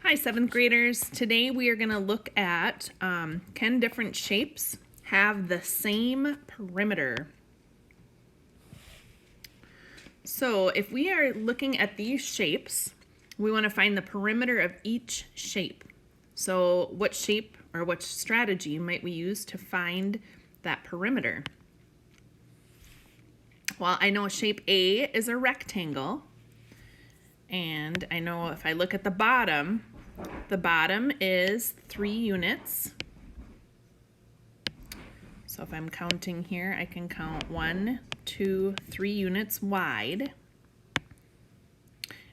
Hi, 7th graders. Today we are going to look at can different shapes have the same perimeter? So if we are looking at these shapes, we want to find the perimeter of each shape. So what shape or what strategy might we use to find that perimeter? Well, I know shape A is a rectangle. And I know if I look at the bottom is 3 units. So if I'm counting here, I can count 1, 2, 3 units wide.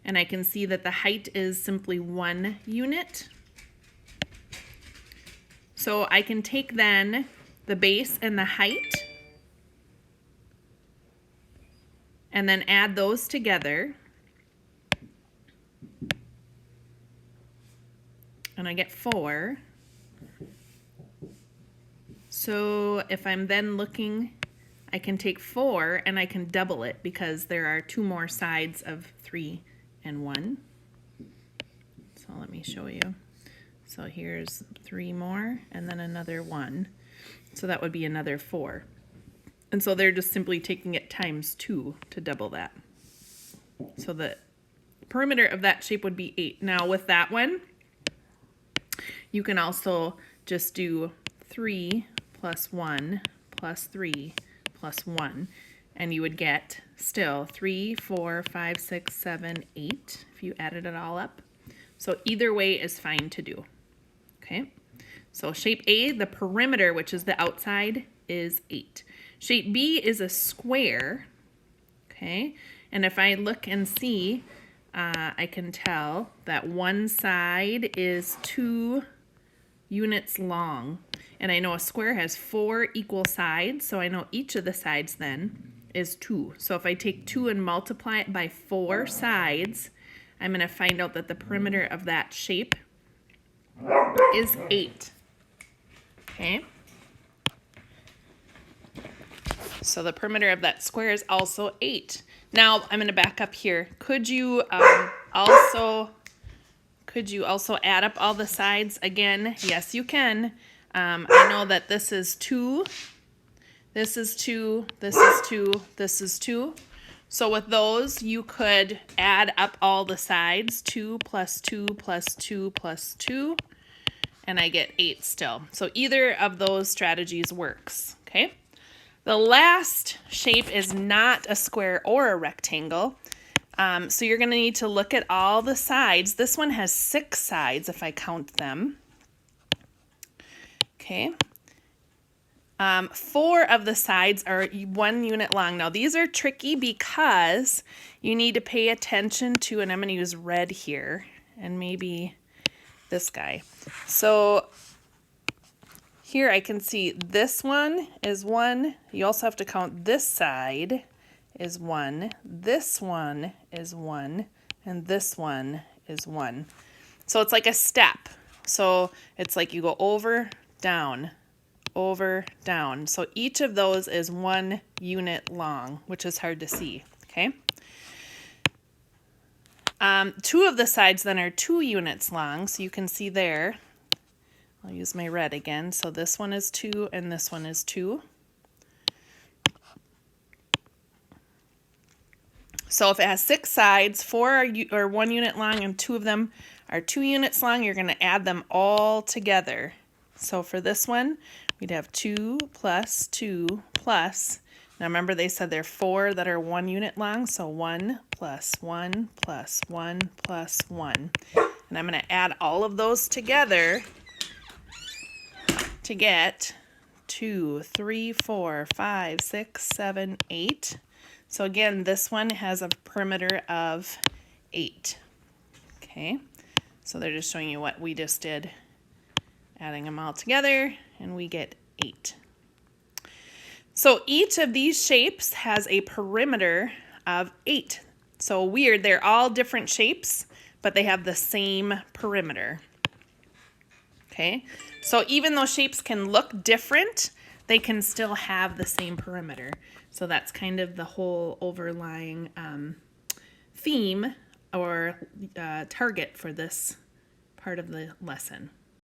And I can see that the height is simply 1 unit. So I can take then the base and the height and then add those together. And I get 4. So if I'm then looking, I can take 4 and I can double it because there are 2 more sides of 3 and 1. So let me show you. So here's 3 more and then another 1. So that would be another 4. And so they're just simply taking it times 2 to double that. So the perimeter of that shape would be 8. Now with that one, you can also just do 3 plus 1 plus 3 plus 1, and you would get still 3, 4, 5, 6, 7, 8 if you added it all up. So either way is fine to do. Okay, so shape A, the perimeter, which is the outside, is 8. Shape B is a square. Okay, and if I look and see, I can tell that one side is 2 units long, and I know a square has 4 equal sides, so I know each of the sides then is 2. So if I take 2 and multiply it by 4 sides, I'm going to find out that the perimeter of that shape is 8. Okay, so the perimeter of that square is also 8. Now I'm going to back up here. Could you also add up all the sides again? Yes, you can. I know that this is 2, this is 2, this is 2, this is 2. So with those, you could add up all the sides, 2 plus 2 plus 2 plus 2, and I get 8 still. So either of those strategies works, okay? The last shape is not a square or a rectangle. So you're going to need to look at all the sides. This one has 6 sides if I count them. Okay. 4 of the sides are 1 unit long. Now these are tricky because you need to pay attention to, and I'm going to use red here and maybe this guy. So here I can see this one is 1. You also have to count this side is 1, this one is 1, and this one is 1. So it's like a step. So it's like you go over, down, over, down. So each of those is 1 unit long, which is hard to see, okay? 2 of the sides then are 2 units long, so you can see there. I'll use my red again. So this one is 2 and this one is 2. So if it has 6 sides, 4 are 1 unit long and 2 of them are 2 units long, you're going to add them all together. So for this one, we'd have 2 plus 2 plus, now remember they said there are 4 that are 1 unit long, so 1 plus 1 plus 1 plus 1. And I'm going to add all of those together to get 2, 3, 4, 5, 6, 7, 8. So again, this one has a perimeter of 8. Okay, so they're just showing you what we just did, adding them all together, and we get 8. So each of these shapes has a perimeter of 8. So weird, they're all different shapes, but they have the same perimeter. Okay, so even though shapes can look different, they can still have the same perimeter. So that's kind of the whole overlying theme or target for this part of the lesson.